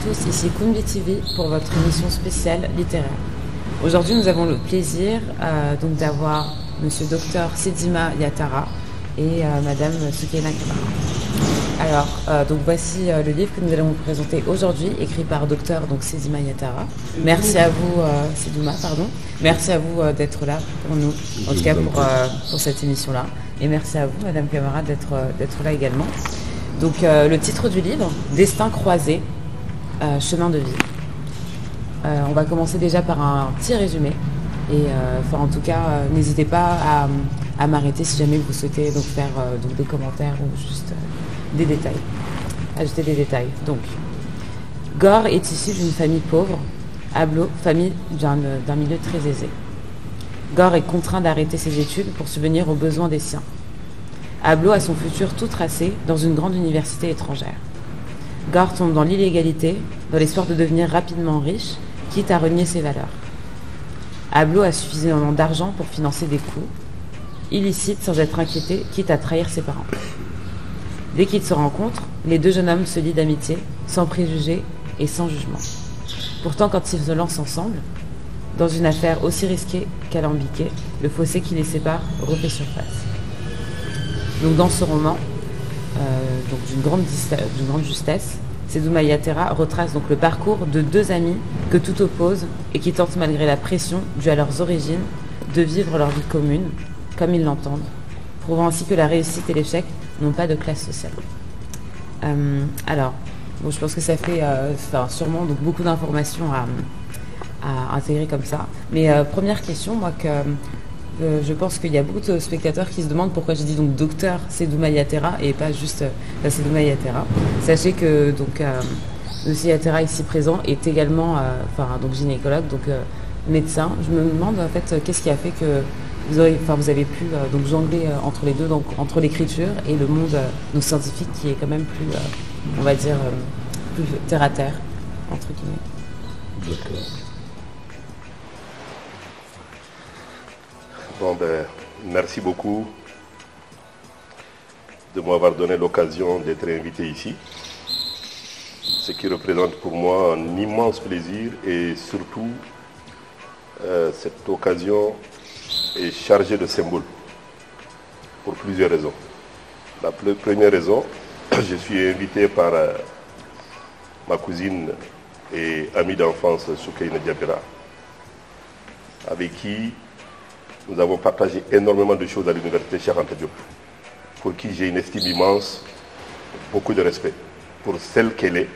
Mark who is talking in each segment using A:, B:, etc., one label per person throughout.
A: tous, ici Kounbi TV pour votre émission spéciale littéraire. Aujourd'hui, nous avons le plaisir donc d'avoir Monsieur Dr Sedima Yatara et Madame Soukaina Kamara. Alors, donc voici le livre que nous allons vous présenter aujourd'hui, écrit par Dr donc Sedima Yatara. Merci à vous, Sedima, pardon. Merci à vous d'être là pour nous, en tout cas pour cette émission-là. Et merci à vous, Madame Kamara, d'être là également. Donc, le titre du livre, Destin croisé, chemin de vie. On va commencer déjà par un petit résumé. Et en tout cas, n'hésitez pas à m'arrêter si jamais vous souhaitez donc faire donc des commentaires ou juste des détails. Ajouter des détails. Donc, Gore est issu d'une famille pauvre, Ablo, famille d'un milieu très aisé. Gore est contraint d'arrêter ses études pour subvenir aux besoins des siens. Ablo a son futur tout tracé dans une grande université étrangère. Gore tombe dans l'illégalité, dans l'espoir de devenir rapidement riche, quitte à renier ses valeurs. Ablo a suffisamment d'argent pour financer des coups illicites sans être inquiété, quitte à trahir ses parents. Dès qu'ils se rencontrent, les deux jeunes hommes se lient d'amitié, sans préjugés et sans jugement. Pourtant, quand ils se lancent ensemble, dans une affaire aussi risquée qu'alambiquée, le fossé qui les sépare refait surface. Donc dans ce roman, d'une grande justesse, Sedima Yatara retrace donc le parcours de deux amis que tout oppose et qui tentent malgré la pression due à leurs origines de vivre leur vie commune comme ils l'entendent, prouvant ainsi que la réussite et l'échec n'ont pas de classe sociale. Alors, bon, je pense que ça fait sûrement donc, beaucoup d'informations à intégrer comme ça. Mais première question, moi je pense qu'il y a beaucoup de spectateurs qui se demandent pourquoi j'ai dit donc docteur Sedima Yatara et pas juste Sedima Yatara. Sachez que donc Monsieur Yatara ici présent est également donc gynécologue, donc médecin. Je me demande en fait qu'est-ce qui a fait que vous avez pu donc jongler entre les deux, donc entre l'écriture et le monde donc scientifique qui est quand même plus on va dire plus terre à terre entre guillemets.
B: D'accord. Bon merci beaucoup de m'avoir donné l'occasion d'être invité ici, ce qui représente pour moi un immense plaisir et surtout cette occasion est chargée de symboles pour plusieurs raisons. La première raison, je suis invité par ma cousine et amie d'enfance Soukaina Diabira, avec qui nous avons partagé énormément de choses à l'université Cheikh Anta Diop, pour qui j'ai une estime immense, beaucoup de respect pour celle qu'elle est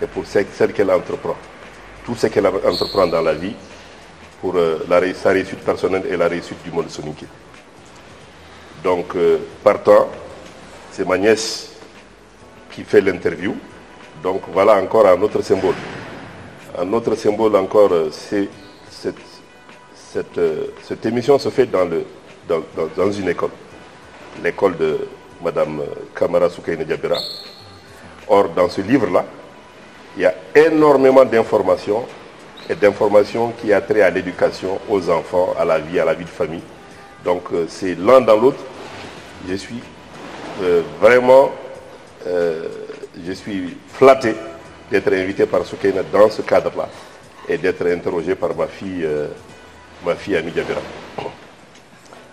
B: et pour celle qu'elle entreprend. Tout ce qu'elle entreprend dans la vie pour sa réussite personnelle et la réussite du monde soninké. Donc, partant, c'est ma nièce qui fait l'interview. Donc, voilà encore un autre symbole. Un autre symbole encore, c'est cette émission se fait dans une école, l'école de Madame Kamara Soukaina Diabira. Or, dans ce livre-là, il y a énormément d'informations et d'informations qui a trait à l'éducation, aux enfants, à la vie de famille. Donc, c'est l'un dans l'autre. Je suis vraiment je suis flatté d'être invité par Soukaina dans ce cadre-là et d'être interrogé par ma fille Ami Diabira.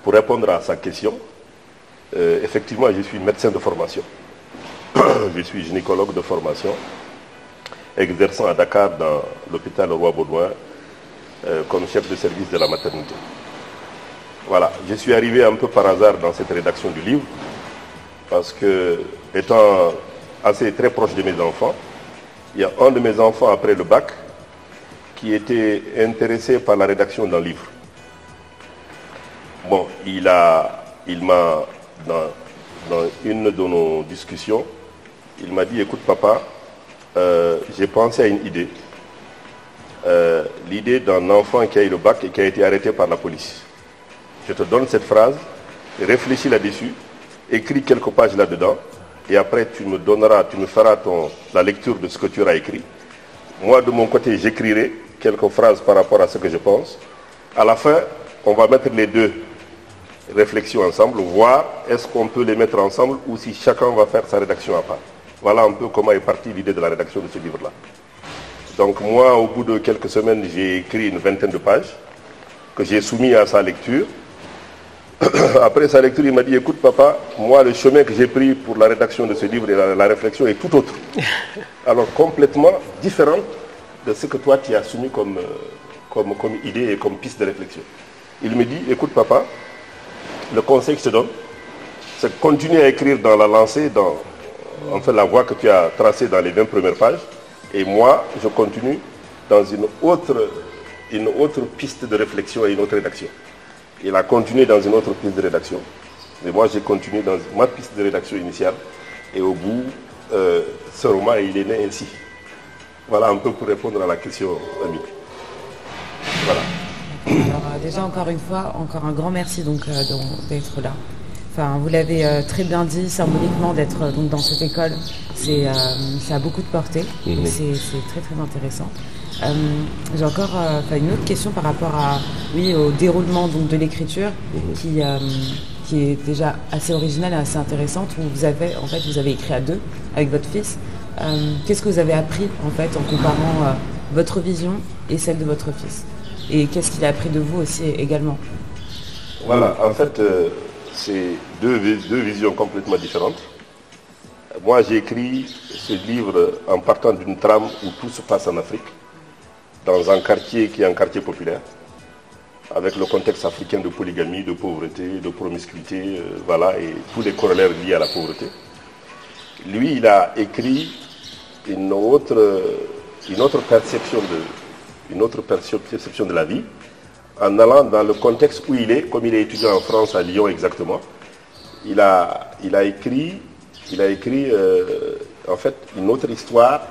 B: Pour répondre à sa question, effectivement, je suis médecin de formation. Je suis gynécologue de formation, exerçant à Dakar dans l'hôpital Roi Baudouin comme chef de service de la maternité. Voilà, je suis arrivé un peu par hasard dans cette rédaction du livre, parce que, étant très proche de mes enfants, il y a un de mes enfants après le bac qui était intéressé par la rédaction d'un livre. Bon, il m'a, dans une de nos discussions, il m'a dit, écoute papa, j'ai pensé à une idée. L'idée d'un enfant qui a eu le bac et qui a été arrêté par la police. Je te donne cette phrase, réfléchis là-dessus, écris quelques pages là-dedans, et après tu me feras la lecture de ce que tu auras écrit. Moi, de mon côté, j'écrirai quelques phrases par rapport à ce que je pense. À la fin, on va mettre les deux réflexions ensemble, voir est-ce qu'on peut les mettre ensemble ou si chacun va faire sa rédaction à part. Voilà un peu comment est partie l'idée de la rédaction de ce livre-là. Donc moi, au bout de quelques semaines, j'ai écrit une vingtaine de pages que j'ai soumis à sa lecture. Après sa lecture, il m'a dit, écoute papa, moi le chemin que j'ai pris pour la rédaction de ce livre et la réflexion est tout autre. Alors complètement différent de ce que toi tu as soumis comme idée et comme piste de réflexion. Il me dit, écoute papa, le conseil que je te donne, c'est de continuer à écrire dans la lancée, dans en fait, la voie que tu as tracée dans les 20 premières pages. Et moi, je continue dans une autre piste de réflexion et une autre rédaction. Il a continué dans une autre piste de rédaction. Mais moi, j'ai continué dans ma piste de rédaction initiale. Et au bout, ce roman, il est né ainsi. Voilà un peu pour répondre à la question, ami. Voilà.
A: Alors, déjà, encore une fois, encore un grand merci donc d'être là. Enfin, vous l'avez très bien dit, symboliquement, d'être donc dans cette école, ça a beaucoup de portée. Donc c'est très très intéressant. J'ai encore une autre question par rapport au déroulement donc, de l'écriture qui est déjà assez originale et assez intéressante. Où vous avez écrit à deux avec votre fils. Qu'est-ce que vous avez appris en fait en comparant votre vision et celle de votre fils? Et qu'est-ce qu'il a appris de vous aussi également?
B: Voilà, en fait, c'est deux visions complètement différentes. Moi, j'ai écrit ce livre en partant d'une trame où tout se passe en Afrique, dans un quartier qui est un quartier populaire, avec le contexte africain de polygamie, de pauvreté, de promiscuité, voilà, et tous les corollaires liés à la pauvreté. Lui, il a écrit une autre perception de la vie, en allant dans le contexte où il est, comme il est étudiant en France, à Lyon exactement. Il a écrit en fait une autre histoire,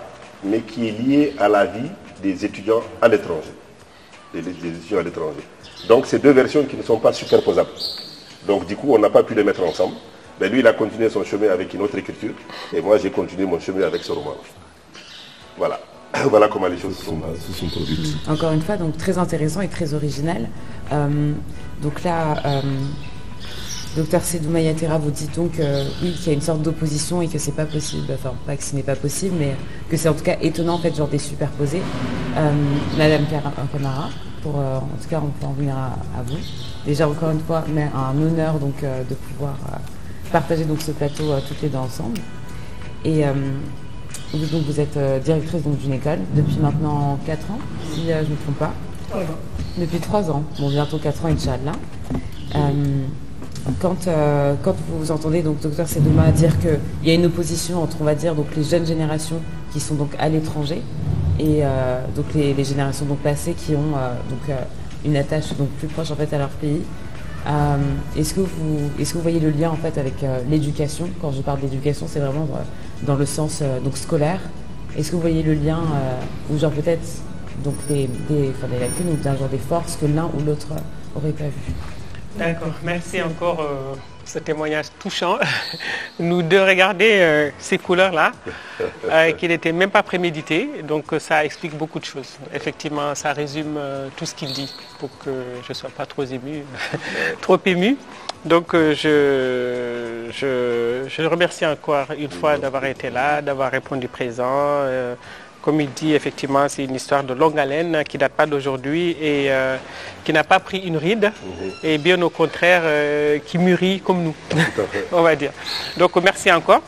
B: mais qui est liée à la vie des étudiants à l'étranger. Des étudiants à l'étranger. Donc c'est deux versions qui ne sont pas superposables. Donc du coup, on n'a pas pu les mettre ensemble. Mais lui, il a continué son chemin avec une autre écriture, et moi, j'ai continué mon chemin avec ce roman. Voilà. Voilà comment les choses se sont produites.
A: Encore une fois, donc très intéressant et très original. Donc là, Dr Seydou Mayatera vous dit donc oui, qu'il y a une sorte d'opposition et que c'est pas possible. Enfin, pas que ce n'est pas possible, mais que c'est en tout cas étonnant en fait, genre des superposés. Madame Camara, en tout cas, on peut en venir à vous. Déjà encore une fois, mais un honneur donc de pouvoir partager donc ce plateau toutes les deux ensemble. Et donc vous êtes directrice d'une école depuis maintenant 4 ans, si je ne me trompe pas.
C: 3 ans.
A: Depuis 3 ans, bon bientôt 4 ans, Inch'Allah. Quand vous entendez donc Dr Seydou dire qu'il y a une opposition entre, on va dire, donc les jeunes générations qui sont donc à l'étranger et donc les générations donc passées qui ont une attache donc plus proche en fait à leur pays. Est-ce que vous voyez le lien en fait avec l'éducation? Quand je parle d'éducation, c'est vraiment dans le sens donc scolaire. Est-ce que vous voyez le lien ou genre peut-être donc des lacunes ou d'un genre des forces que l'un ou l'autre aurait pas vu?
C: D'accord, merci encore pour ce témoignage touchant. Nous de regarder ces couleurs-là, qui n'étaient même pas préméditées, donc ça explique beaucoup de choses. Effectivement, ça résume tout ce qu'il dit pour que je ne sois pas trop ému, trop ému. Donc je le remercie encore une fois d'avoir été là, d'avoir répondu présent. Comme il dit, effectivement, c'est une histoire de longue haleine qui ne date pas d'aujourd'hui et qui n'a pas pris une ride, et bien au contraire, qui mûrit comme nous, on va dire. Donc, merci encore.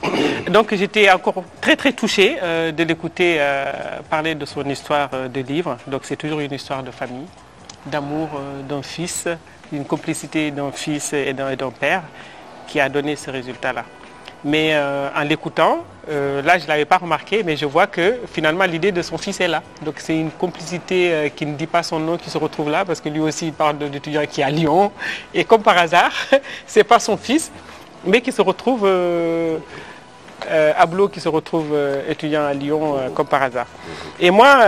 C: Donc, j'étais encore très, très touchée de l'écouter parler de son histoire de livre. Donc, c'est toujours une histoire de famille, d'amour d'un fils, une complicité d'un fils et d'un père qui a donné ce résultat-là. Mais en l'écoutant, là je ne l'avais pas remarqué, mais je vois que finalement l'idée de son fils est là. Donc c'est une complicité qui ne dit pas son nom qui se retrouve là, parce que lui aussi il parle d'étudiant qui est à Lyon. Et comme par hasard, ce n'est pas son fils, mais qui se retrouve, Ablo qui se retrouve étudiant à Lyon comme par hasard. Et moi,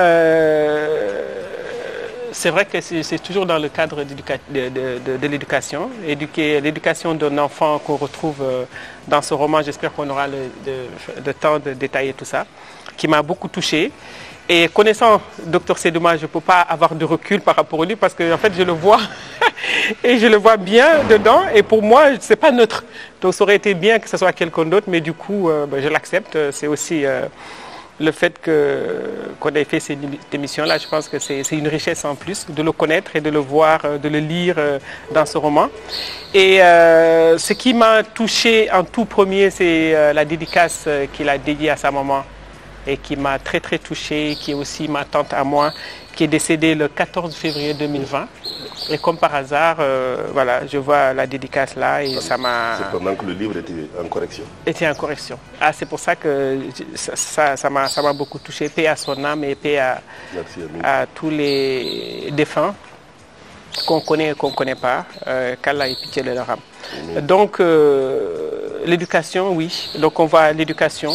C: c'est vrai que c'est toujours dans le cadre de l'éducation, l'éducation d'un enfant qu'on retrouve dans ce roman. J'espère qu'on aura le temps de détailler tout ça, qui m'a beaucoup touchée. Et connaissant Dr Seydou, je ne peux pas avoir de recul par rapport à lui parce que en fait, je le vois et je le vois bien dedans. Et pour moi, ce n'est pas neutre. Donc ça aurait été bien que ce soit quelqu'un d'autre, mais du coup, je l'accepte. C'est aussi le fait qu'on ait fait cette émission-là, je pense que c'est une richesse en plus de le connaître et de le voir, de le lire dans ce roman. Et ce qui m'a touché en tout premier, c'est la dédicace qu'il a dédiée à sa maman et qui m'a très très touchée, qui est aussi ma tante à moi, qui est décédée le 14 février 2020. Et comme par hasard, voilà, je vois la dédicace là et ça m'a...
B: C'est pendant que le livre était en correction.
C: Était en correction. Ah, c'est pour ça que ça m'a beaucoup touché. Paix à son âme et paix à tous les défunts qu'on connaît et qu'on ne connaît pas. Qu'Allah ait pitié de leur âme. Donc, l'éducation, oui. Donc, on voit l'éducation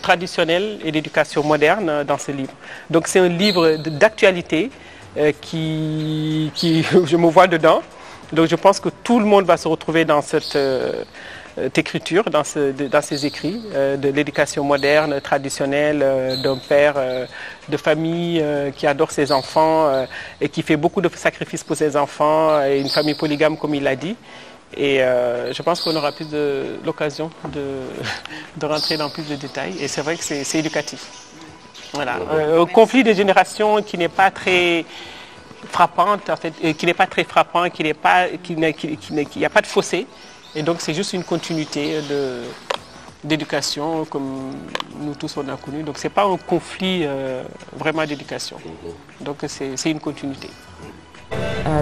C: traditionnelle et l'éducation moderne dans ce livre. Donc, c'est un livre d'actualité. Je me vois dedans. Donc je pense que tout le monde va se retrouver dans cette écriture, dans ces écrits de l'éducation moderne, traditionnelle, d'un père de famille qui adore ses enfants et qui fait beaucoup de sacrifices pour ses enfants, et une famille polygame comme il l'a dit. Et je pense qu'on aura plus l'occasion de rentrer dans plus de détails. Et c'est vrai que c'est éducatif. Voilà, un conflit de génération qui n'est pas très frappant, en fait, qui n'est pas très frappant, qu'il n'y a pas de fossé. Et donc c'est juste une continuité d'éducation comme nous tous on a connu. Donc c'est pas un conflit vraiment d'éducation. Donc c'est une continuité.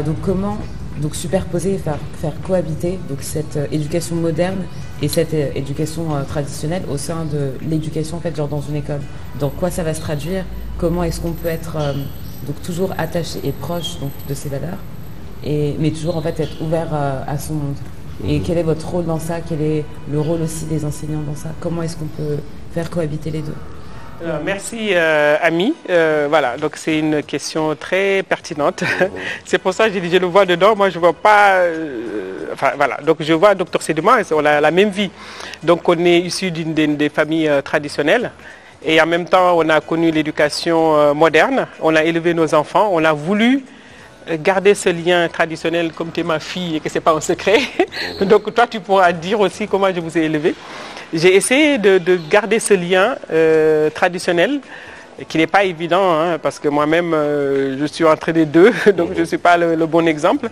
A: Donc comment superposer et faire cohabiter donc cette éducation moderne et cette éducation traditionnelle au sein de l'éducation en fait, genre dans une école. Dans quoi ça va se traduire? Comment est-ce qu'on peut être donc toujours attaché et proche donc, de ces valeurs, mais toujours en fait être ouvert à son monde. Et quel est votre rôle dans ça? Quel est le rôle aussi des enseignants dans ça? Comment est-ce qu'on peut faire cohabiter les deux?
C: Merci Ami. Voilà, donc c'est une question très pertinente. C'est pour ça que j'ai dit je le vois dedans. Moi je vois pas. Enfin voilà, donc je vois Dr Sedima, on a la même vie. Donc on est issu des familles traditionnelles et en même temps on a connu l'éducation moderne. On a élevé nos enfants. On a voulu garder ce lien traditionnel comme tu es ma fille et que c'est pas un secret. Donc toi tu pourras dire aussi comment je vous ai élevé. J'ai essayé de garder ce lien traditionnel qui n'est pas évident hein, parce que moi-même je suis entre les deux donc je ne suis pas le bon exemple,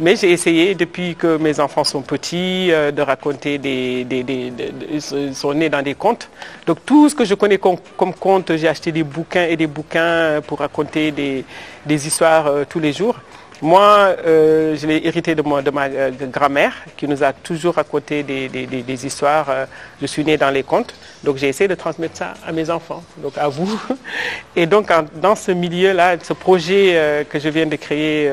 C: mais j'ai essayé depuis que mes enfants sont petits de raconter ils sont nés dans des contes, donc tout ce que je connais comme conte, j'ai acheté des bouquins et des bouquins pour raconter des histoires tous les jours. Moi, je l'ai hérité de ma grand-mère qui nous a toujours raconté des histoires. Je suis né dans les contes, donc j'ai essayé de transmettre ça à mes enfants, donc à vous. Et donc dans ce milieu-là, ce projet que je viens de créer,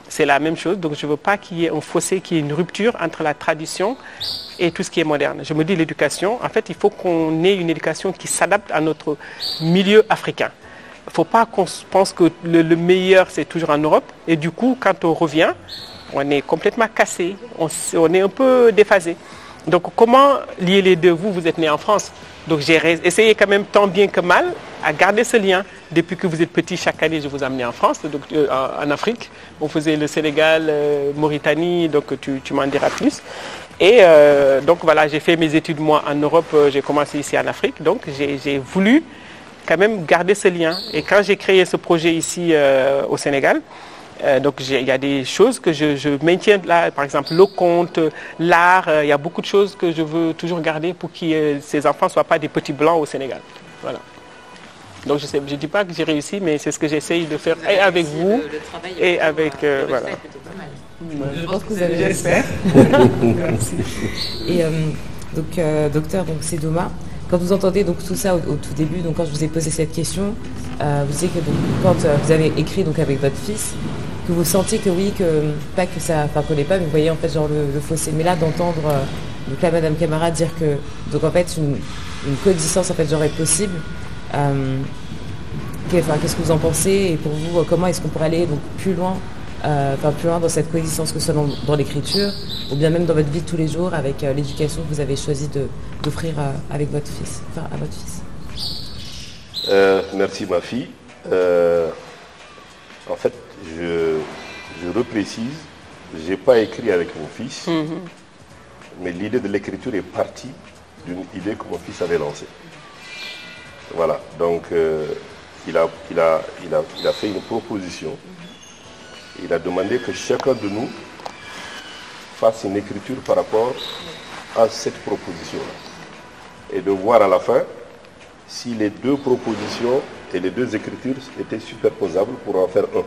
C: c'est la même chose. Donc je ne veux pas qu'il y ait un fossé, qu'il y ait une rupture entre la tradition et tout ce qui est moderne. Je me dis l'éducation, en fait, il faut qu'on ait une éducation qui s'adapte à notre milieu africain. Il ne faut pas qu'on pense que le meilleur, c'est toujours en Europe. Et du coup, quand on revient, on est complètement cassé, on est un peu déphasé. Donc, comment lier les deux? Vous êtes né en France. Donc, j'ai essayé quand même tant bien que mal à garder ce lien. Depuis que vous êtes petit, chaque année, je vous amenais en France, donc, en Afrique. On faisait le Sénégal, Mauritanie, donc tu m'en diras plus. Et donc, voilà, j'ai fait mes études, moi, en Europe. J'ai commencé ici en Afrique. Donc, j'ai voulu quand même garder ce lien. Et quand j'ai créé ce projet ici au Sénégal, donc il y a des choses que je maintiens là, par exemple le conte, l'art, il y a beaucoup de choses que je veux toujours garder pour que ces enfants ne soient pas des petits blancs au Sénégal. Voilà. Donc je ne dis pas que j'ai réussi, mais c'est ce que j'essaye de faire et avec vous et avec... voilà.
A: Je pense que vous avez...
C: J'espère.
A: Merci. Et donc, docteur Sedima, quand vous entendez donc tout ça au tout début, donc quand je vous ai posé cette question, vous disiez que donc, quand vous avez écrit donc avec votre fils, que vous sentiez que oui, pas que ça collait pas, mais vous voyez en fait genre le fossé. Mais là d'entendre donc là Madame Camara dire que donc en fait une coexistence en fait genre est possible. Qu'est-ce que vous en pensez et pour vous comment est-ce qu'on pourrait aller donc plus loin dans cette coexistence, que ce soit dans l'écriture ou bien même dans votre vie de tous les jours avec l'éducation que vous avez choisi d'offrir avec votre fils, à votre fils.
B: Merci ma fille. En fait, je reprécise, je n'ai pas écrit avec mon fils, mais l'idée de l'écriture est partie d'une idée que mon fils avait lancée. Voilà, donc il a fait une proposition. Il a demandé que chacun de nous fasse une écriture par rapport à cette proposition-là. Et de voir à la fin si les deux propositions et les deux écritures étaient superposables pour en faire un.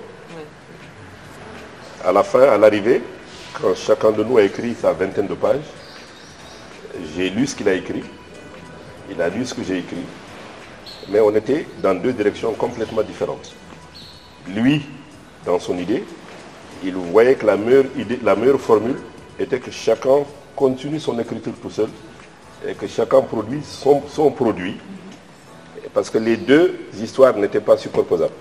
B: À la fin, à l'arrivée, quand chacun de nous a écrit sa vingtaine de pages, j'ai lu ce qu'il a écrit, il a lu ce que j'ai écrit, mais on était dans deux directions complètement différentes. Lui, dans son idée, il voyait que la meilleure formule était que chacun continue son écriture tout seul et que chacun produise son produit, parce que les deux histoires n'étaient pas superposables.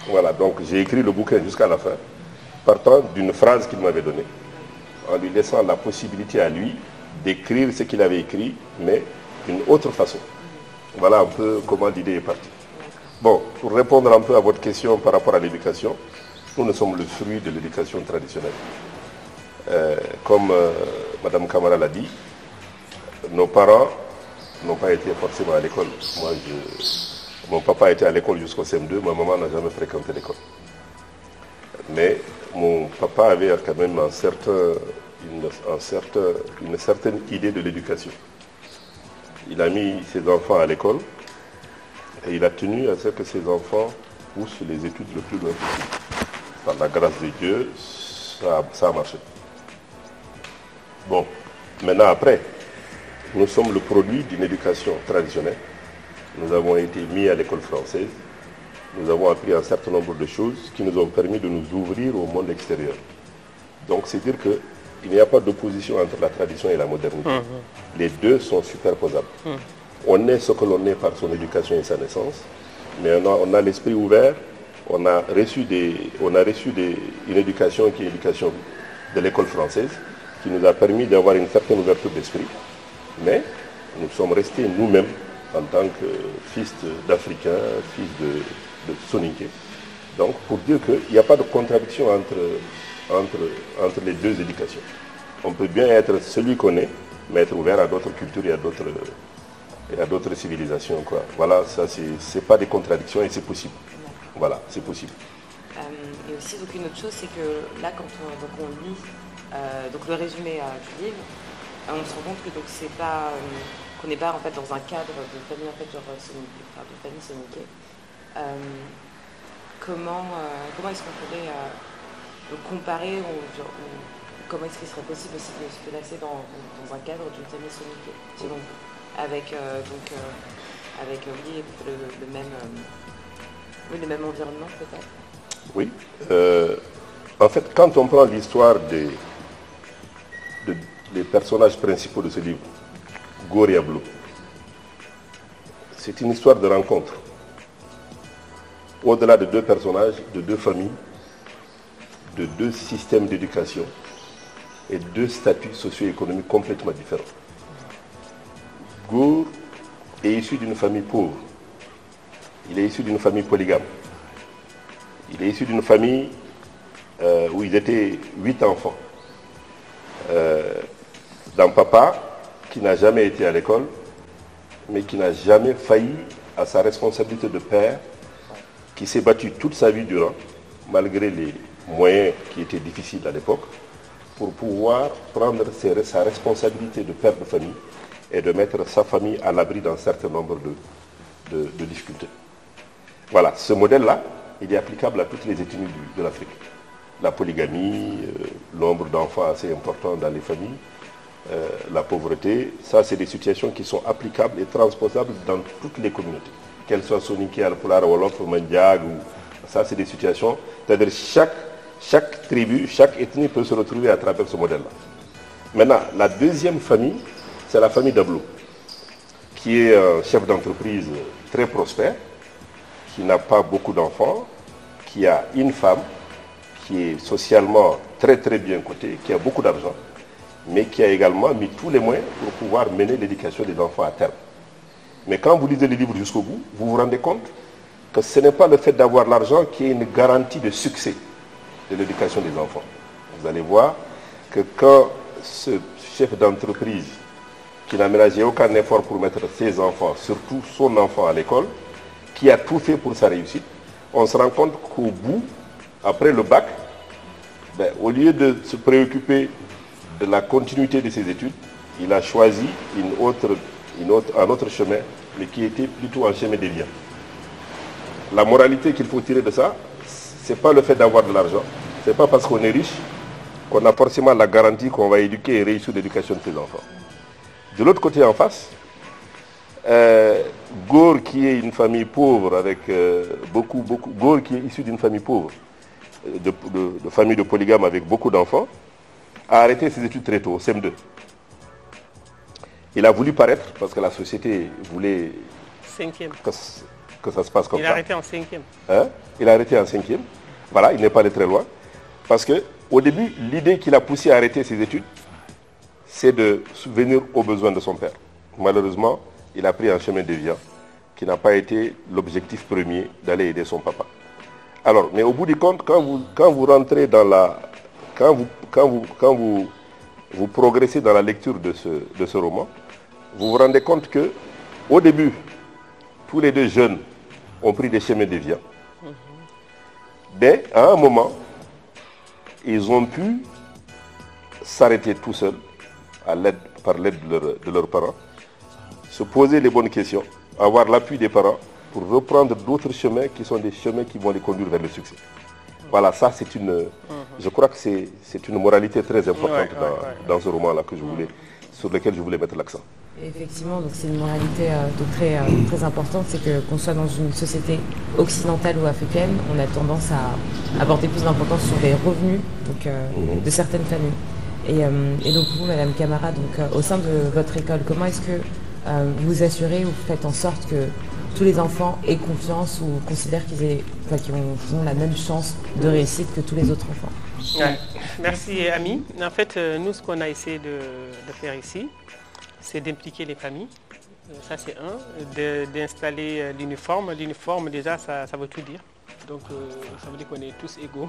B: Voilà, donc j'ai écrit le bouquin jusqu'à la fin, partant d'une phrase qu'il m'avait donnée, en lui laissant la possibilité à lui d'écrire ce qu'il avait écrit, mais d'une autre façon. Voilà un peu comment l'idée est partie. Bon, pour répondre un peu à votre question par rapport à l'éducation, nous sommes le fruit de l'éducation traditionnelle. Comme Mme Camara l'a dit, nos parents n'ont pas été forcément à l'école. Mon papa était à l'école jusqu'au CM2, ma maman n'a jamais fréquenté l'école. Mais mon papa avait quand même une certaine idée de l'éducation. Il a mis ses enfants à l'école et il a tenu à ce que ses enfants poussent les études le plus loin possible. Par la grâce de Dieu, ça a marché. Bon, maintenant après, nous sommes le produit d'une éducation traditionnelle. Nous avons été mis à l'école française. Nous avons appris un certain nombre de choses qui nous ont permis de nous ouvrir au monde extérieur. Donc c'est dire qu'il n'y a pas d'opposition entre la tradition et la modernité. Les deux sont superposables. On est ce que l'on est par son éducation et sa naissance, mais on a l'esprit ouvert, on a reçu une éducation qui est l'éducation de l'école française, qui nous a permis d'avoir une certaine ouverture d'esprit, mais nous sommes restés nous-mêmes en tant que fils d'Africains, fils de Soninké. Donc pour dire qu'il n'y a pas de contradiction entre les deux éducations. On peut bien être celui qu'on est, mais être ouvert à d'autres cultures et à d'autres civilisations, quoi. Voilà, ça c'est pas des contradictions et c'est possible. Voilà, c'est possible.
A: Et aussi, donc, une autre chose, c'est que là, quand on lit donc, le résumé du livre, on se rend compte que c'est pas qu'on n'est pas en fait dans un cadre de famille en fait genre de famille soninké. Comment est-ce qu'on pourrait comparer ou comment est-ce qu'il serait possible aussi de se placer dans un cadre d'une famille soninké, selon vous, avec le même environnement peut-être?
B: Oui. En fait, quand on prend l'histoire des personnages principaux de ce livre, Gor et Ablo, c'est une histoire de rencontre. Au-delà de deux personnages, de deux familles, de deux systèmes d'éducation et deux statuts socio-économiques complètement différents. Gor est issu d'une famille pauvre. Il est issu d'une famille polygame. Il est issu d'une famille où ils étaient 8 enfants. D'un papa qui n'a jamais été à l'école, mais qui n'a jamais failli à sa responsabilité de père, qui s'est battu toute sa vie durant, malgré les moyens qui étaient difficiles à l'époque, pour pouvoir prendre sa responsabilité de père de famille et de mettre sa famille à l'abri d'un certain nombre de difficultés. Voilà, ce modèle-là, il est applicable à toutes les ethnies de l'Afrique. La polygamie, nombre d'enfants assez important dans les familles, la pauvreté, ça c'est des situations qui sont applicables et transposables dans toutes les communautés. Qu'elles soient soninké, alpulaar, wolof, mandiag, ça c'est des situations, c'est-à-dire chaque tribu, chaque ethnie peut se retrouver à travers ce modèle-là. Maintenant, la deuxième famille, c'est la famille d'Ablo, qui est un chef d'entreprise très prospère, qui n'a pas beaucoup d'enfants, qui a une femme, qui est socialement très très bien cotée, qui a beaucoup d'argent, mais qui a également mis tous les moyens pour pouvoir mener l'éducation des enfants à terme. Mais quand vous lisez les livres jusqu'au bout, vous vous rendez compte que ce n'est pas le fait d'avoir l'argent qui est une garantie de succès de l'éducation des enfants. Vous allez voir que quand ce chef d'entreprise qui n'a ménagé aucun effort pour mettre ses enfants, surtout son enfant à l'école, qui a tout fait pour sa réussite, on se rend compte qu'au bout, après le bac, au lieu de se préoccuper de la continuité de ses études, il a choisi un autre chemin, mais qui était plutôt un chemin déviant. La moralité qu'il faut tirer de ça, ce n'est pas le fait d'avoir de l'argent, ce n'est pas parce qu'on est riche qu'on a forcément la garantie qu'on va éduquer et réussir l'éducation de ses enfants. De l'autre côté, en face, Gore, qui est une famille pauvre, avec Gore, qui est issu d'une famille pauvre, de famille de polygames avec beaucoup d'enfants, a arrêté ses études très tôt, au CM2. Il a voulu paraître, parce que la société voulait que ça se passe comme ça.
C: Il a arrêté en 5e.
B: Hein? Il a arrêté en 5e. Voilà, il n'est pas allé très loin. Parce qu'au début, l'idée qui l'a poussé à arrêter ses études, c'est de subvenir aux besoins de son père. Malheureusement, il a pris un chemin déviant qui n'a pas été l'objectif premier d'aller aider son papa. Alors, mais au bout du compte, quand vous rentrez dans la... Quand vous progressez dans la lecture de ce roman, vous vous rendez compte que, au début, tous les deux jeunes ont pris des chemins déviants. Mais à un moment, ils ont pu s'arrêter tout seuls, par l'aide de leurs parents, se poser les bonnes questions, avoir l'appui des parents pour reprendre d'autres chemins qui sont des chemins qui vont les conduire vers le succès. Voilà, ça c'est je crois que c'est une moralité très importante dans ce roman-là sur lequel je voulais mettre l'accent.
A: Effectivement, donc c'est une moralité très importante, c'est qu'on soit dans une société occidentale ou africaine, on a tendance à apporter plus d'importance sur les revenus de certaines familles. Et donc vous, Madame Camara, au sein de votre école, comment est-ce que vous assurez ou vous faites en sorte que tous les enfants aient confiance ou considèrent qu'ils ont la même chance de réussite que tous les autres enfants?
C: Ouais. Merci, Ami. En fait, nous, ce qu'on a essayé de faire ici, c'est d'impliquer les familles. Ça, c'est d'installer l'uniforme. L'uniforme, déjà, ça veut tout dire. Donc, ça veut dire qu'on est tous égaux.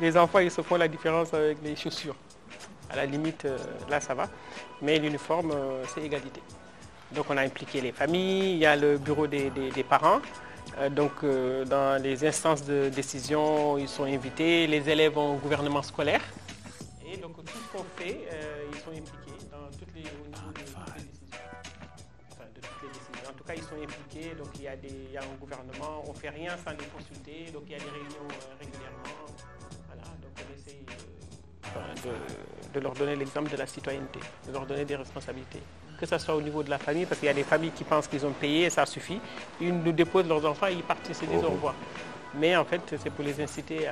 C: Les enfants, ils se font la différence avec les chaussures. À la limite, là, ça va. Mais l'uniforme, c'est égalité. Donc, on a impliqué les familles. Il y a le bureau des parents. Dans les instances de décision, ils sont invités. Les élèves ont un gouvernement scolaire. Et donc, tout ce qu'on fait, ils sont impliqués au niveau de toutes les décisions. Enfin, de toutes les décisions. En tout cas, ils sont impliqués. Donc, il y a un gouvernement. On ne fait rien sans les consulter. Donc, il y a des réunions régulièrement. Voilà. Donc, on essaye de leur donner l'exemple de la citoyenneté, de leur donner des responsabilités. Que ce soit au niveau de la famille, parce qu'il y a des familles qui pensent qu'ils ont payé et ça suffit. Ils nous déposent leurs enfants et ils partent, ils se disent au revoir. Mais en fait, c'est pour les inciter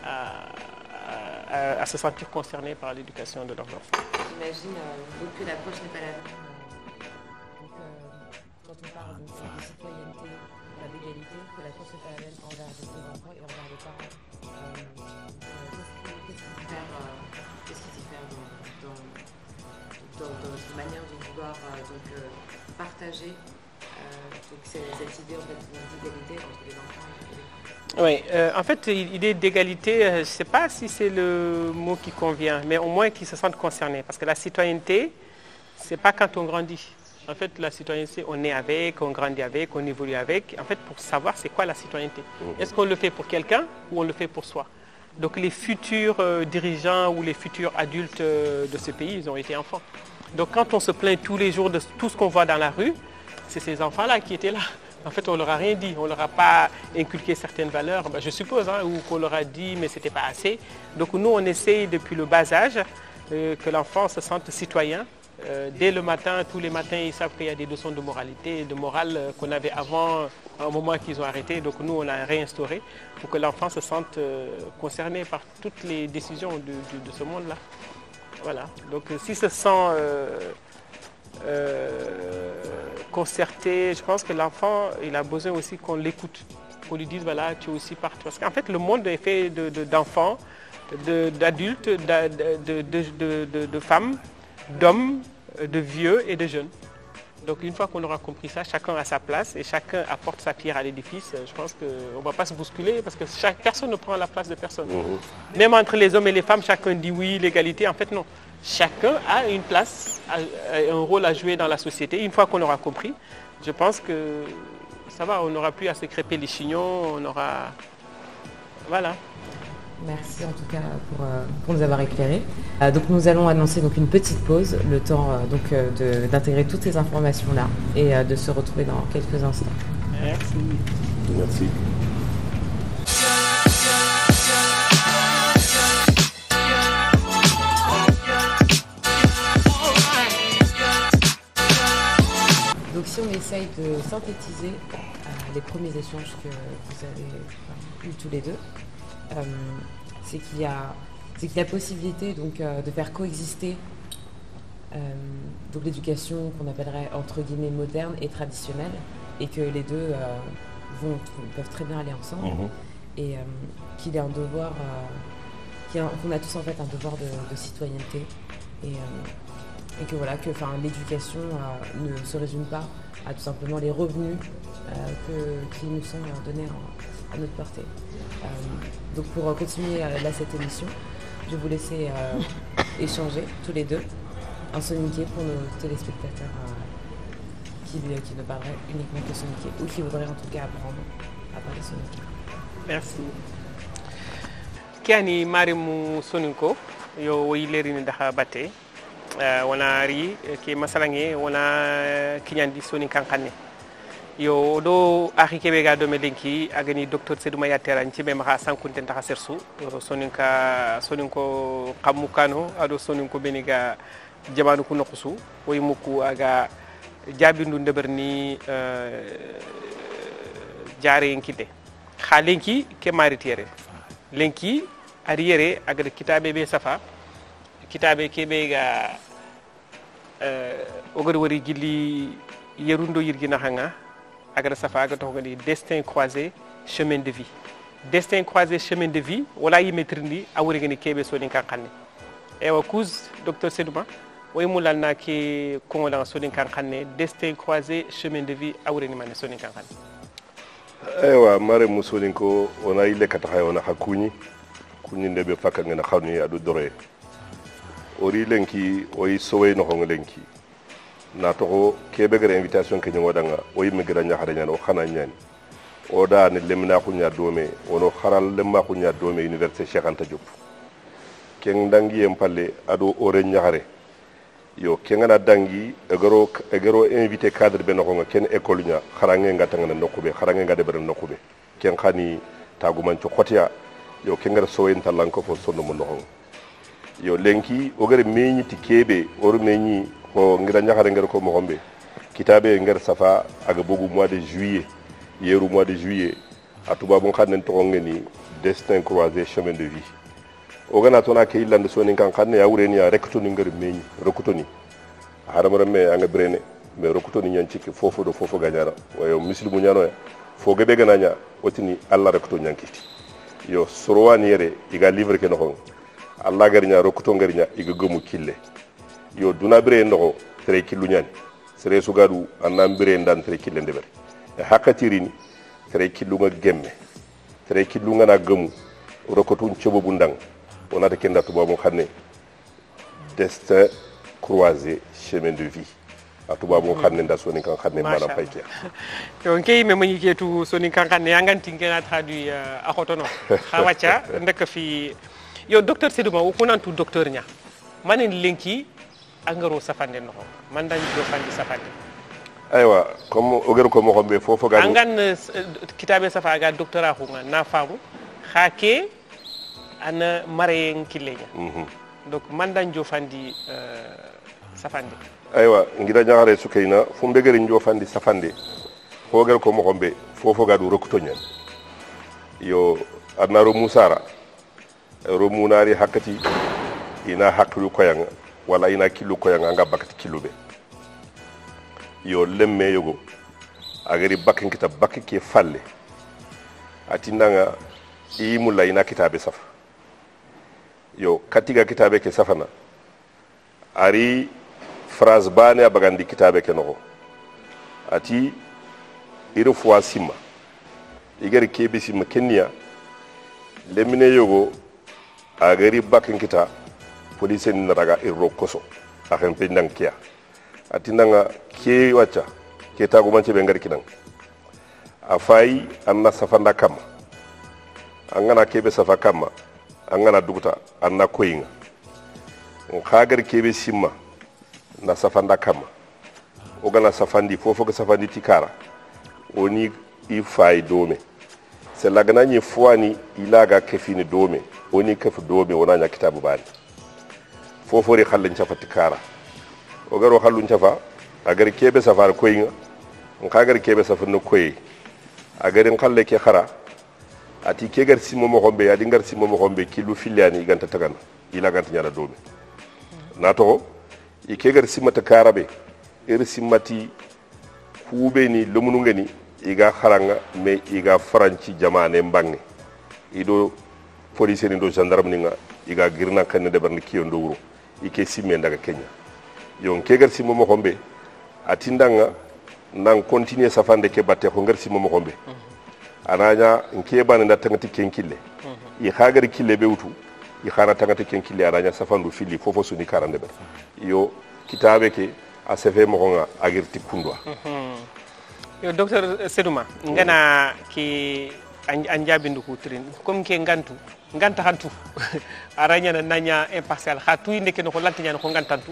C: à se sentir concernés par l'éducation de leurs enfants.
A: J'imagine que l'approche n'est pas la même. Quand on parle de citoyenneté, d'égalité, que l'approche n'est pas la même envers les enfants et envers les parents. Qu'est-ce qui diffère dans notre manière de vouloir partager cette idée d'égalité entre les enfants et les parents?
C: Oui, en fait, l'idée d'égalité, je ne sais pas si c'est le mot qui convient, mais au moins qu'ils se sentent concernés. Parce que la citoyenneté, ce n'est pas quand on grandit. En fait, la citoyenneté, on est avec, on grandit avec, on évolue avec. En fait, pour savoir c'est quoi la citoyenneté. Est-ce qu'on le fait pour quelqu'un ou on le fait pour soi? Donc les futurs dirigeants ou les futurs adultes de ce pays, ils ont été enfants. Donc quand on se plaint tous les jours de tout ce qu'on voit dans la rue, c'est ces enfants-là qui étaient là. En fait, on ne leur a rien dit, on ne leur a pas inculqué certaines valeurs, je suppose, ou qu'on leur a dit, mais ce n'était pas assez. Donc nous, on essaye depuis le bas âge que l'enfant se sente citoyen. Dès le matin, tous les matins, ils savent qu'il y a des leçons de moralité, de morale qu'on avait avant, à un moment qu'ils ont arrêté. Donc nous, on a réinstauré pour que l'enfant se sente concerné par toutes les décisions de ce monde-là. Voilà. Donc s'il se sent concerté, je pense que l'enfant, il a besoin aussi qu'on l'écoute, qu'on lui dise, voilà, tu es aussi partout. Parce qu'en fait, le monde est fait d'enfants, d'adultes, de femmes, d'hommes, de vieux et de jeunes. Donc une fois qu'on aura compris ça, chacun a sa place et chacun apporte sa pierre à l'édifice. Je pense qu'on ne va pas se bousculer parce que personne ne prend la place de personne. Même entre les hommes et les femmes, chacun dit oui, l'égalité. En fait, non. chacun a une place, un rôle à jouer dans la société. Une fois qu'on aura compris, je pense que ça va, on n'aura plus à se crêper les chignons, on aura... Voilà.
A: Merci en tout cas pour nous avoir éclairés. Donc nous allons annoncer donc une petite pause, le temps d'intégrer toutes ces informations-là et de se retrouver dans quelques instants.
C: Merci.
B: Merci.
A: Donc si on essaye de synthétiser les premiers échanges que vous avez eus tous les deux, c'est qu'il y a possibilité donc, de faire coexister donc l'éducation qu'on appellerait entre guillemets moderne et traditionnelle, et que les deux peuvent très bien aller ensemble, et qu'il est un devoir, qu'on a tous en fait un devoir de citoyenneté, et que voilà, que l'éducation ne se résume pas à tout simplement les revenus qui nous sont donnés à notre portée. Donc pour continuer cette émission, je vais vous laisser échanger tous les deux un soninké pour nos téléspectateurs qui ne parleraient uniquement que soninké, ou qui voudraient en tout cas apprendre à parler soninké.
C: Merci. Kiani marimu soninko yo woyileri ndaha batte wana ri ke masalange wana kinyandi soni kankane yo do akhi kebe ga do melenki agani docteur Seydou Yatara ntibe ma sankunte ndaha sersu soninko kamukano ado soninko beniga jamanu ku nokusu woy muku aga jabindu ndeberni jare enkide khalenki ke maritiere lenki ariere agada kitabe be safa kitabe kebe ga ogori wari gilli yerundo yirgina hanga agada safa agada hogani destin croisé chemin de vie destin croisé chemin de vie wala yimetrindi awuri gani kebe soni kankanne ewa kuz docteur Sedouma way mulal na ke kongola soni kankanne destin croisé chemin de vie awuri ni mané soni kankanne
B: ewa mare musoni ko ona ile kata ona hakuni kunyi ndebe faka ngena khawni adu dore ori lenki oyi sowe no hong lenki na to kebe gere invitation ke nyoda nga oyi migra nya hada nyano khana nyani oda ne lemna kunya dome wono kharal lemma kunya dome université Cheikh Anta Diop ken dangi em palle ado ore nyaare yo kengana dangi egero invité cadre be no nga ken école nya kharange ngata ngana nokube kharange ngade ber nokube ken khani taguman ci khotia yo kengara sowen talanko fo sonno mo no yo lenki ogere meñi ti kebe or meñi ko ngira nyaxare ngere ko mo gombe kitabe ngere safa aga bogu mois de juillet yeru mois de juillet atuba bon xanen to ngeni destin croisé chemin de vie ogana tona ke ilande soni kan xanne ya wureni ya rekutoni ngere meñi rekutoni haramara me anga brene me rekutoni nyanci ke fofo do fofo gañara wayo muslimu nyano ya fo gebe gananya otini alla rekutoni nyankiti yo sorowani yere iga livre ke no Allah garinya rokuto garinya iga gomu kille yo duna bire ndoko tere killu nyani sere sugadu annam bire ndan tere kille ndeber e hakatirini tere killu nga gemme tere killu nga na gomu rokotu ncobo bundang onata kenda to babu xanne destin croisé chemin de vie atuba bo xanne nda soni kan xanne manam payke
C: to ngey me mani ketu soni kan xanne yanganti ngena traduit a khotono xawacha ndek fi yo docteur Sedouma wonantu docteur nya manen lenki angaro safande no man dañ do fandi safande
B: aywa comme ogero ko mo xombe fofo ga
C: angan kitabe safa ga docteur ko na famu xake ana marayen kilenya donc man dañ jo fandi safande
B: aywa ngira nyaare sukayna fu mbegere njo fandi safande fogero ko mo xombe fofo ga du rokuto nyen yo adnaro musara romunari hakati ina haklu koyanga wala ina kilu koyanga nga bakati kilube yo lemme yogo agari bakin kita bakike falle atinanga imulla ina kitabe safa yo katiga kitabe ke safana ari phrase bane abagandi kitabe ke no ati iro fois sima igari kebe sima kenya lemine yogo agari bakin kita police ni raga irro koso a kan pe nan kiya atinanga ke wacha ke tagu manche be ngari kinan afai anna safanda kam angana kebe safa kam angana duguta anna koyinga khagar kebe simma na safanda kam o gana safandi fofo ga safandi tikara oni ifai dome c'est la gana ni fuani ilaga kefini dome oni kef dome wona nya kitabu bani fofo ri khallin chafa tikara o garo khallun chafa agar kebe safar koyinga khagar kebe safa no koyi agarin khalle ke khara ati kegar simo mo hombe adi ngar simo mo hombe kilu filiani ganta tagana ila ganta nyala dome nato i kegar simata karabe simati kube ni lumunu ngani iga kharanga me iga faranci jamane mbangi ido police ni do gendarme ni nga iga girna kan de barni kiyo ndowro ike simme daga Kenya yon kegar simo mo hombe atindanga nan continuer safande ke batte ko ngar simo mo hombe ananya nke bana da tangati kenkille i hagar kille be wutu i khana tangati kenkille ananya safandu fili fofo suni karande be yo kitabe ke a sefe mo nga agirti kundwa
C: yo docteur Sedouma ngana ki anjabindu ko trin comme ke nganta hantu aranya na nanya impartial khatu inde ke no ko lantinya no ko ngantantu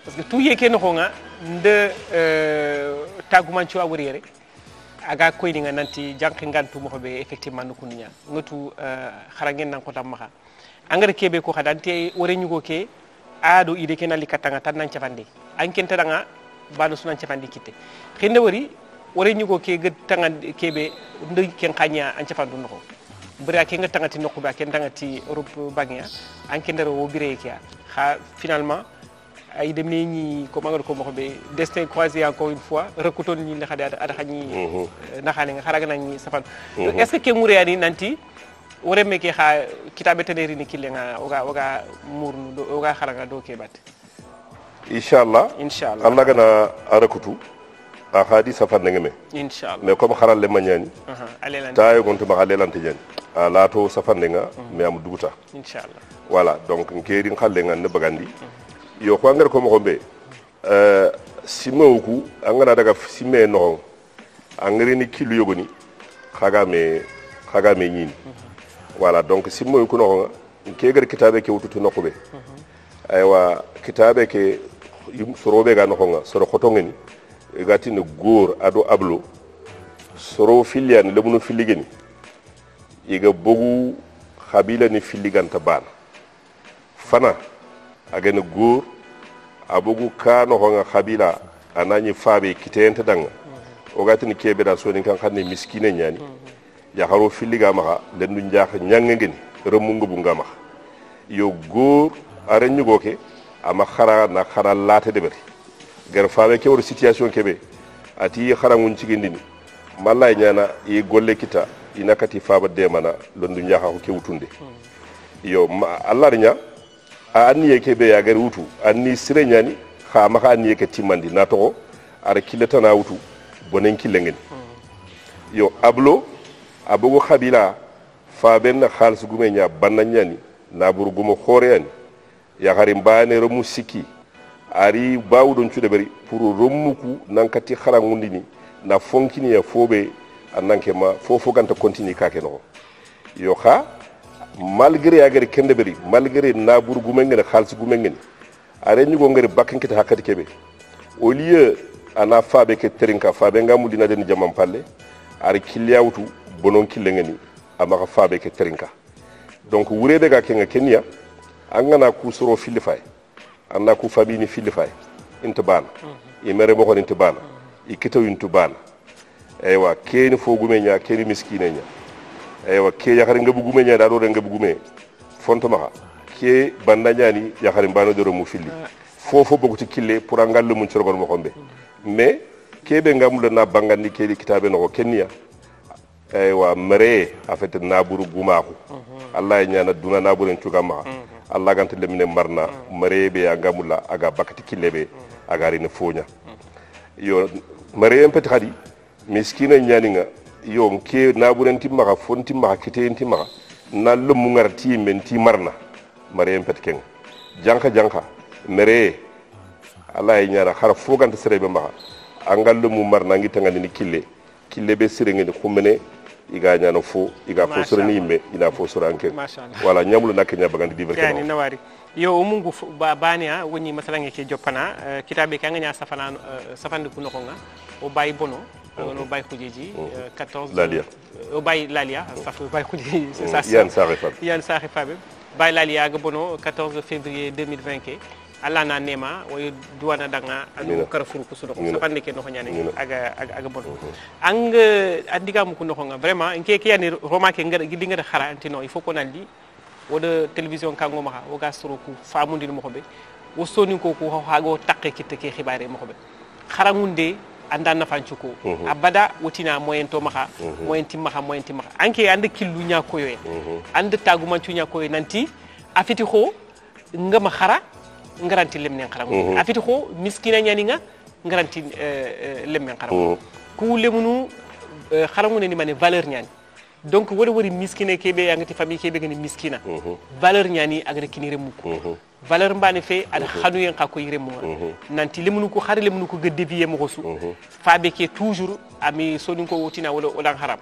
C: parce que tout yeke no nga nde tagumanci awurere aga koyni nga nanti janki ngantu mo be effectivement no kunya ngotu kharangen nan ko tamma angare kebe ko khadante wore nyugo ke ado ide ke nali katanga tan nan cafandi ankente danga bano sunan cafandi kitte xinde wori wore nyugo ke ge tanga kebe ndo ken khanya an cafandu noko bura ke nga tangati noko ba ken tangati europe bagnya ankende ro bire ke ha finalement ay de meñi ko magal ko mo be destin croisé encore une fois rekuton ni le khada ada khani na khani nga kharaga nani safan est ce que mouré ani nanti wore meke kha kitabe teneri ni kilenga oga murnu do oga kharaga do ke bat
B: inshallah Allah gana arakutu a khadi safan ngame
C: inshallah
B: mais comme kharal le magnani tayo gonto ma halelante jen ala to safan nga me am duguta
C: inshallah
B: voilà donc ngeri khalle nga ne bagandi yo ko ngar ko mo gombe simawku angana daga simme no angari ni kilu yogoni khaga me nyini voilà donc simawku no ke gar kitabe ke wututu no ko be aywa kitabe ke sorobe ga no nga soro khotongeni gati no gor ado ablo soro filian lebuno filigeni iga bogu khabila ni filiganta bana fana agene gor abugu kano honga khabila anani fabe kitente danga o gati ni kebe da so ni kan xamne miskine nyani ya haro filiga ma lendu njaax nyangengeni remungu bu ngama yo gor are nyugo ke ama khara na khara late debeti gar fabe ke wor situation kebe ati khara ngun cigindini mallay nyana e golle kita inakati faba de mana lendu njaax ko ke wutunde yo Allah nya anni yake be ya gari wutu anni sire nyani kha maka anni yake timandi na to ara kilata na wutu bonen kilengen yo ablo abugo khabila fa ben khalis gume nya banna nyani na buru gumo khore yani ya gari mbane ro musiki ari bawdon cude bari pour rommuku nankati khara ngundini na fonkini ya fobe annanke ma fofo ganta continue kake no yo kha malgré agari kende beri malgré na bur gumengene khalis gumengene are nyugo ngari bakinkita hakati kebe au lieu ana fabe ke terinka fabe ngamu dina den jamam palle are kiliyawtu bonon kilengeni ama fabe ke terinka donc wurebe ga kenga Kenya angana ku soro filifay anna ku fabini filifay intibana imere mo ko intibana ikito intibana eywa keni fo gumenya keni miskinenya eywa ke yakari ngabu gume nya da do ngabu gume fonto maka ke banda nyani yakari mbano do mu filli fofo boguti kille pour angal mun ciorgon mo xombe mais kebe ngamul na bangandi ke kitabe no Kenya eywa mere afete naburu gumaako Allah nyana duna naburen cugama Allah gante lemine marna mere be ngamula aga bakati kille be aga rine fonya yo mere en peti khadi miskina nyani nga yo ke naburen timma fonti ma kite timma na lumu ngarti men ti marna mare en pet ken janka mere Allah ya nyara har foganta serebe maha angal mu marna ngi tangani ni kille be sirengeni khumene iga nyano fo iga fo sorani me ina fo soranke wala nyamulu naknya bagandi diver
C: yani nawari yo mungu bania woni masalange ke joppana kitabe ka nganya safande kuno ko nga o bayi bono no bayi kujeji 14
B: lalia
C: o bayi lalia safu bayi kujeji c'est ça yan saxi fabe bayi lalia ga bono 14 février 2020 ke alla na nema way duwana danga adu karfur ko sudo safande ke no nyane aga bono ang andiga mu kuno ko nga vraiment nke ke yani roma ke ngada gidinga xara antino il faut ko nandi woda télévision kango maha woga soro ku famundi mo xobe wo soni ko ko hago takke kitte ke xibaare mo xobe xarangunde anda na fancu ko abada wotina moyen to maha moyen timmaha anke ande killu nya ko yoy ande taguma cu nya ko nanti afiti xo ngama xara ngaranti lemne xarangu afiti xo miskina nyani nga ngaranti lemne xarangu ku lemunu xarangu ne ni mané valeur nyani donc wodi wori miskine kebe yangati famille kebe gani miskina valeur nyani agre kinire muko valeur mbane fe ad khanu yen ka ko yire mo nanti lemunu ko xare lemunu ko gedde biye mo su faabe ke toujours ami soni ko wotina wala haram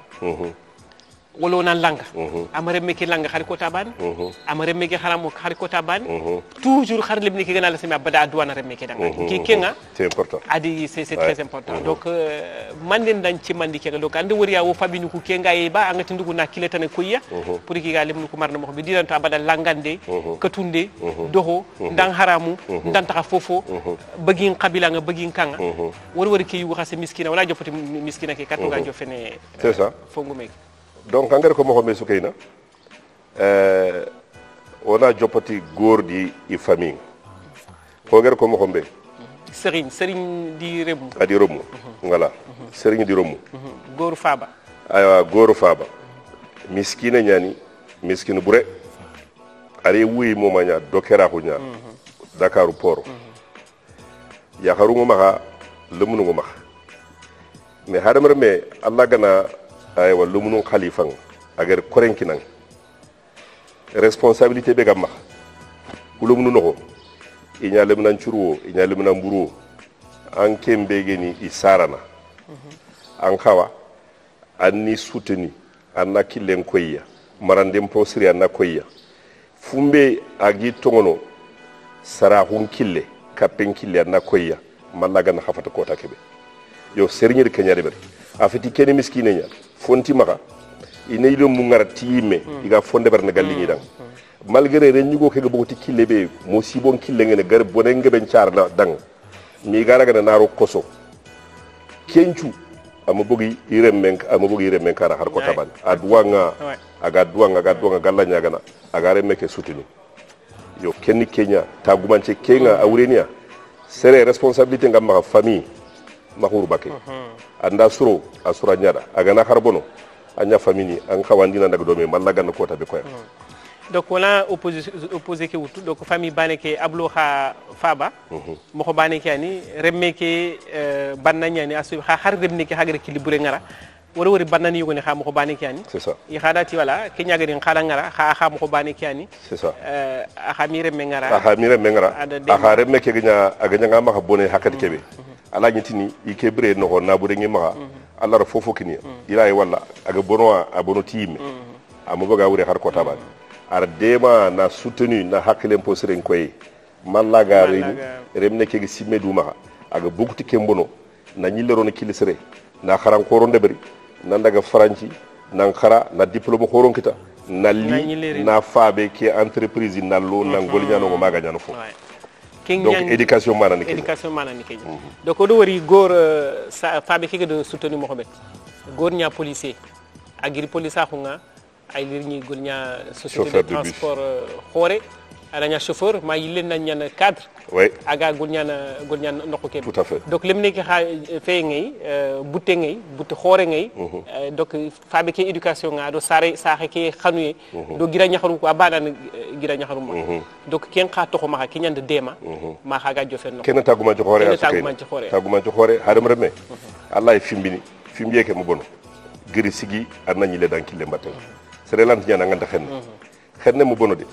C: wala nan langa amare meke langa xari ko tabane amare meke haram ko xari ko tabane toujours xare lemni ke ganala sema bada douane remeke danga ki kenga
B: c'est important
C: adi c'est très important donc manden dan ci mandi kenga donc ande wori ya wo fabini ko kenga e ba angati ndugo na kiletane ko yiya pour ki ga lemnu ko marna mo be diran to abada langande katunde doho dan haramu dan taxa fofo begin qabila nga begin kanga wori ki yu xasse miskina wala jofati miskina ke katto ga jofene
B: c'est ça
C: fongu mek
B: donc engrais ko mo xomé sukayna ona jopati gordi i famille ko ger ko mo xombe
C: serigne di remu
B: adi remu voilà serigne di remu
C: goru faba
B: aywa goru faba miskina nyani miskina bure ari wuyi mo manya dokera ko nya Dakar port ya xarungu maxa lemunu ngo maxa mais hadamar me Allah gana ay wa lumunun khalifan agar korenkinan responsabilité be gamma ulumunu no inya lemnan churuo inya lemnan buru an kembe geni isarana an kawa anni soutenu anna killen koyya marandem posri anna koyya fumbe agi tongono sarahun kille kapen kille anna koyya mallaga na khafata kota kebe yo serigne de kenyare ber afiti kene miskine nya fonti maka ine yido mu ngara tiime iga fonde ber na galli dang malgré renñugo kega bogoti kille be mo sibon kille ngene gar bonenge ben charna dang mi garaga na naro koso kencu ama bogi iremmen kara har ko taban adwanga aga duanga galla nyagana aga remme ke sutinu yo kenni kenya tagumanche kenga awrenia sere responsabilité ngam ma famille mahuru bakke anda suro asura nyada aga na harbono anya famille an khawandina daga do me mallaga na kota be koy
C: donc wala opposé ke wutu donc famille bane ke ablo kha faba mo ko bane ke ani remme ke bananya ni asu kha har remni ke hagre kilibure ngara wori banani yugo ni kha mo ko bane ke ani
B: c'est ça
C: yi khadati wala ke nyaga din khala ngara kha mo ko bane ke ani
B: c'est ça
C: kha mi remme ngara
B: aha remme ke gnya aganya ngama kha bone hakati kebe ala nyitini ike bre no na bure ngi ma Allah ra fofo kini ila yi wala aga bono time amubaga wure har ko tabani ar dema na soutenu na hakle imposere koy mallaga remne ke simme duma aga bukti kembono na nyillero na kilisere na kharan ko ronde bari nan daga franci nan khara na diplôme ko ronkita na li na fabe ke entreprise na lo na golnyano ko maga nyano fo donc éducation manani ke donc do wori gor fabe ke de soutenu mo xobet gor nya policier agri police xunga ay lirni golnya société de transport xoré adanya chauffeur ma yilen na ñana cadre aga golnya noko ke tout à fait donc limne ki fe ngay butte xoré ngay donc fabe ke éducation nga do sare saxe ke xanuye do gira ñaxaru ko abana gira ñaxaru ma donc ken xa to ma ki ñand dema ma xaga jofen no ken taguma ci xoré hadam reme allah fimbini ke mo bono giri sigi arna ñi le dan ki le mbatel sere lant ñana nganta xenne mo bono de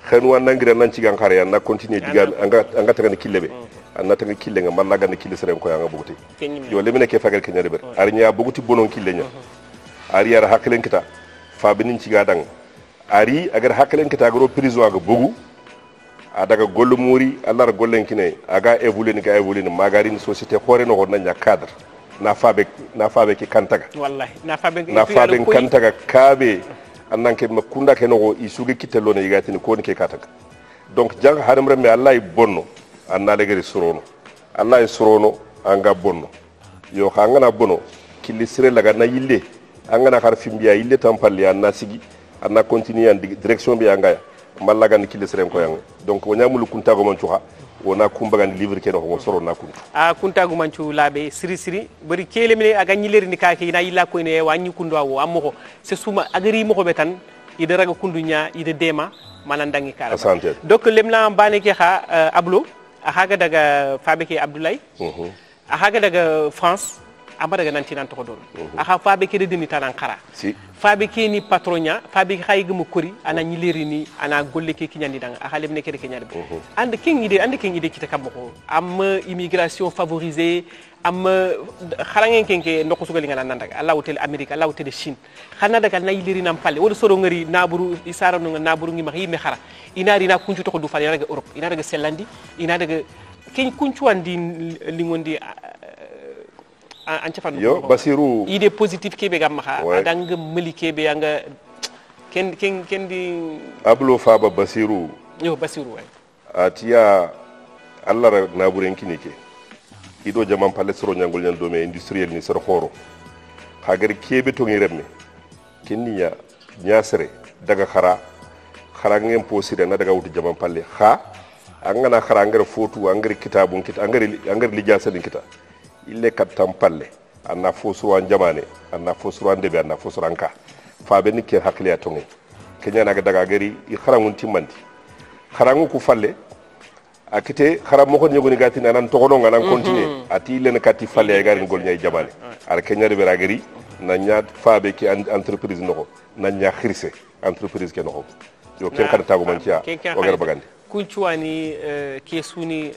B: xenu an nangira nan ci gan xare an na continuer diga anga tagani kille be an na tanga kille nga malla gan kille seren ko anga buguti yo lemine ke fagal kenya ber ar nya buguti bonon kille nya ari yar haklen kita fa benin ci gadan ari agar haklen kita gro prison aga bugu adaga gollu muri Allah gollen kine aga évoluer ni ga évoluer magari ni société xore no na cadre na fabe ki kantaga
C: wallahi na fabe
B: kantaga kabe annan ke makunda ke no isuge kitelo ne yigati ni ko ni ke kataga donc jang haram remme Allah bonno anna le gari surono Allah surono anga bonno yo khangana bono kili sire laga na yille angana har fimbiya yille tampalli anna sigi anna continue en direction bi anga mallaga ni kili sire ko yang donc wonyamulu kuntago man cuha wona kumbagan livre ke no ko soro na kuntu
C: kuntago man cu labe siri bari kele mine aga nyileri ni kake ina yilla ko ne wanyi kundu awo ammo se suma agari mo ko betan ide raga kundunya ide dema malandangi kala donc lemla bane ke kha ablo ahaga daga fabe ke abdoulaye ahaga daga France amba daga nanti nan to don aha fabe ke de dini tanan khara
B: si
C: fabe ke ni patronya fabe ke khayga mo kori ana nyileri ni ana golle ke kinyandi dang aha lemne ke de kenyade and king ide kita kam ko am immigration favorisée am kharangen kenke ndoko sugali ngana nandaga Allah hotel Amerique Allah hotel Chine khana daga na yili nam palle wodo soro ngari naburu isara no naburu ngi mahi me khara inari na kuncu to do fal daga Europe ina daga Selandi ina daga ken kuncu andi lingondi an cafan
B: yo Basiru
C: idée positive kebe gam kha adang meli kebe anga ken di
B: ablo faba Basiru
C: yo Basiru way
B: atiya Allah ra naburen kinike ido jaman palle soro nyangol nyan do me industriel ni soro khoro hagar kebe to ngi remme kinniya nyasere daga khara ngem posire na daga wutu jaman palle kha angana khara ngere fotu angere kitabun kita angere lijasa din kita ille katam palle anna fosuro an jamane anna fosuro an debe anna fosuro anka fa be nikke hakliya to ngi kenya naga daga gari i khara ngun timmandi khara ngu ku falle akite khara mo ko nyogoni gati nan to gono ngana continue ati len kati falle ay garin gol nyay jamane ar kenya de beragari na nyaat faabe ki entreprise noko na nya khirise entreprise ke noko yo ken kada tago man ciya o gar bagandi
C: kuncuwani ke suni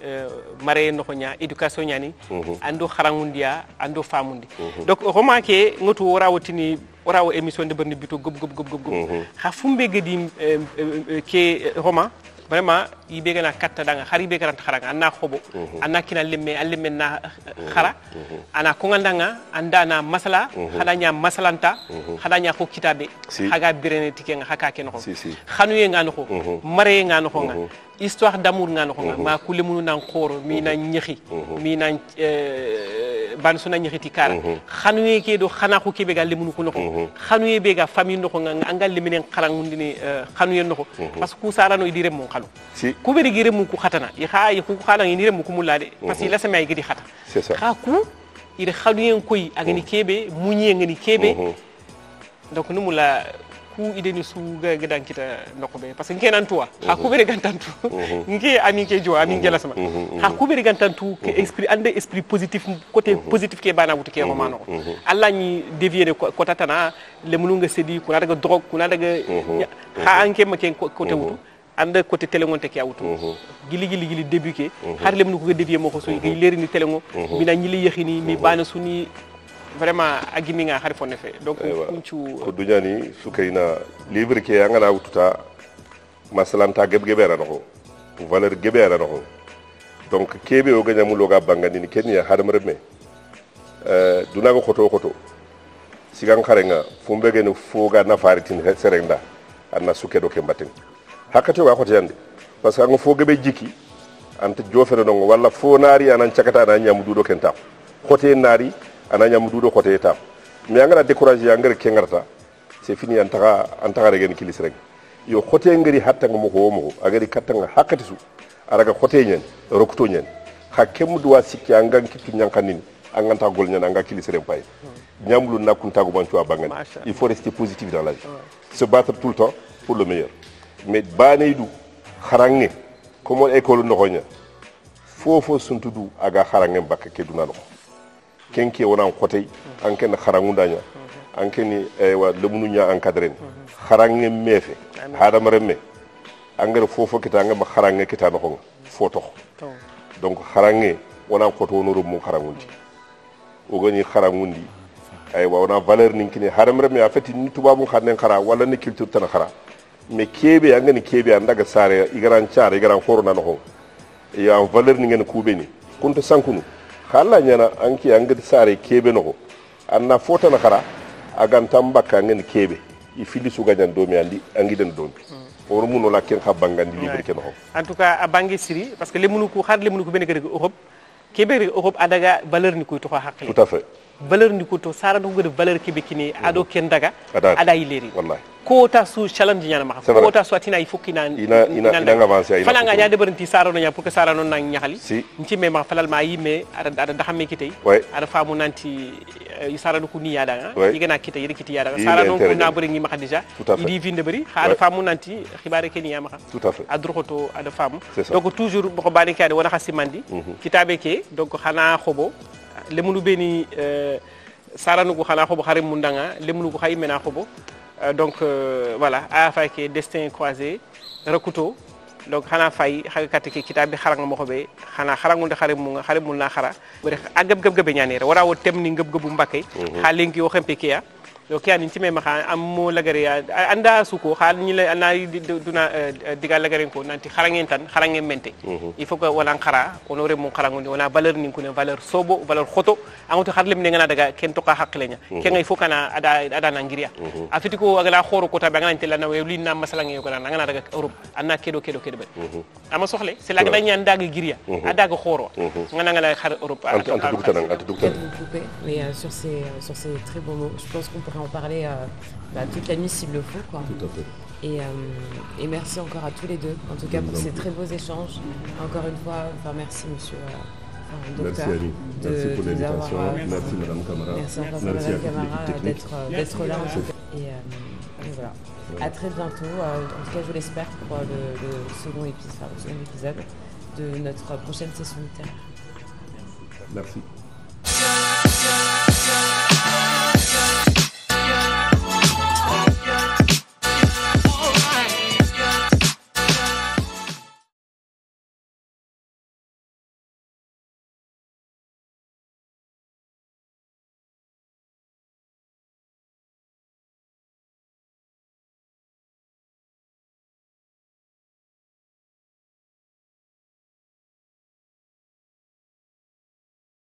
C: mare noko nya education nyani ando kharangundia ando famundi donc roma ke ngoto warawo émission de berni bito gob ha fumbe gedi ke roma vraiment yibe gana katta danga khari be garanta kharanga anna khobo anna kina lemme na khara ana ko ngandanga anda na masala khadanya masalanta khadanya ko kitabe haga birene tikenga haka ken ko khanuye ngano ko mare ngano ko nga histoire d'amour ngano ko nga ma kulemunu nan khoro mi na nyehi mi na ban suna nyexiti kara xanuye ke do xana ko kebe gal limunu ko noko xanuye be ga famille noko nga angal liminen xarangundini xanuye noko parce que ku sarano idire mon xalu ku beri gire mu ku xatana i xa yi ku xana idire mu ku mulade parce que la sama ay gidi xata
B: c'est ça
C: xa ku ide xanuye koy agani kebe munye ngani kebe donc numu la ku ide ni su ga gadan kita noko be parce que kenan tuwa ha ku beri gantantu ngi ami ke jo ami ngela sama ha ku beri gantantu ke esprit positif côté positif ke bana wutu ke romano alla ni dévier ko tatana le mununga sedi kuna daga drogue kuna daga ha anke make côté wutu ande côté télé ngonte ke awutu gili début ke har le mun ko dévier moko so ngi leri ni télé ngo bina ñili yexini mi bana suni vraiment agimi nga xari fonne fe donc kuncu
B: ko duñani sukayna livre ke ngana wututa masalanta gebgebera no valeur gebera no donc kebe o ganya mulo ga bangani ni kenya hadam reme duna go khoto sigan kharenga fumbege no foga na faritin serenda anna suke do ke mbatin hakati wa khoto yande parce que ngo fogebe jiki anta jofere no walla fo naari anan cakata na nyamu dudo kenta khote naari ananya mududo ko teta mi angara décourager angara kengarta c'est fini antaka regen kilis rek yo khote ngari hatta ngo mo agari katanga hakati su araga khote nyen rokto nyen hakemu duwa sikki angan kitu nyankanin anganta gol nyen anga kilis rek pay nyamlu nakunta go bantu abangani il faut rester positif dans la vie se battre tout le temps pour le meilleur mais baneydou kharange comme école noxonya fofo suntudu aga kharange bakka keduna no kenke wona khotay anken kharangundanya ankeni wa lemunu nya encadrer kharange mefe hada maremme angara fofo kita anga ma kharange kita no ko foto donc kharange wona ko to no mu kharangundi o gani kharangundi ay wona valeur ninkini haram rem ya fati ni tubabu khanen khara wala ni culture tan khara mais kebe anga ni kebe andaga sare igaran char igaran korona no ko ya valeur ni ngene kube ni kunta sankunu khalla nyana anki anga sare kebe no ko anna fota na khara agan tambaka ngene kebe i fili su gajan domi andi angi den domi or muno la ken khabangandi libre ken ho
C: en tout cas a bangi siri parce que lemunu ko xar lemunu ko ben gëre Europe kebe Europe adaga valeur ni ko to hakle
B: tout à fait
C: valeur ni ko to sara do gëre valeur kebe kini ado ken daga ada yileri
B: wallahi
C: ko ta su challenge nyana ma ko ta so tina il faut kina
B: ina avancer
C: fala nga nya de beranti sara no nya pour que sara non na ñaxali
B: si
C: nci me ma falal ma yime ada da xamé kitay ada famu nanti sara do ko ni yada yigena kitay yiri kiti yada sara non ko na bari ngi ma déjà idi vinde bari ada famu nanti xibaare ken ya ma
B: tout à fait
C: adroxoto ada famu donc toujours bako bani kade wona xasimandi kitabe ke donc xana xobo lemunu beni sara no ko xana xobo xare mundanga lemunu ko xay mena xobo donc voilà a fay ke destin croisé rakuto donc xana fay xaga katike kitabe xarang mo xobe xana xarangunde xare mu na xara bari agab gab gabe ñanere wara wo temni ngab gabu mbakay xalenki wo xempe kiya donc yani ci mema xa am mo lagare ya anda suko xal ñi la ana duna digal lagare ko nanti xarangen tan xarangen mente il faut que wala xara onore mo xarangunde wala valeur ni ko ne valeur sobo valeur xoto amuto xarlem ne ngana daga ken to ka xaqlenya ken ngay fokana ada na ngiriya afiti ko agala xoro ko tabe ngana tela na we na masala ngey ko na ngana daga Europe anna kedo be ama soxle c'est la gada ñaan daga ngiriya ada ga xoro ngana ngala xar Europe
A: mais sur ces très beaux mots je pense qu'on pourrait en parler toute la nuit s'il le faut quoi.
B: Tout à fait.
A: Et merci encore à tous les deux en tout cas pour ces très beaux échanges encore une fois merci monsieur docteur
B: merci Annie merci pour l'invitation merci madame Camara
A: merci encore madame Camara d'être là en tout cas et voilà à très bientôt en tout cas je l'espère pour le second épisode de notre prochaine session littéraire.
B: Merci.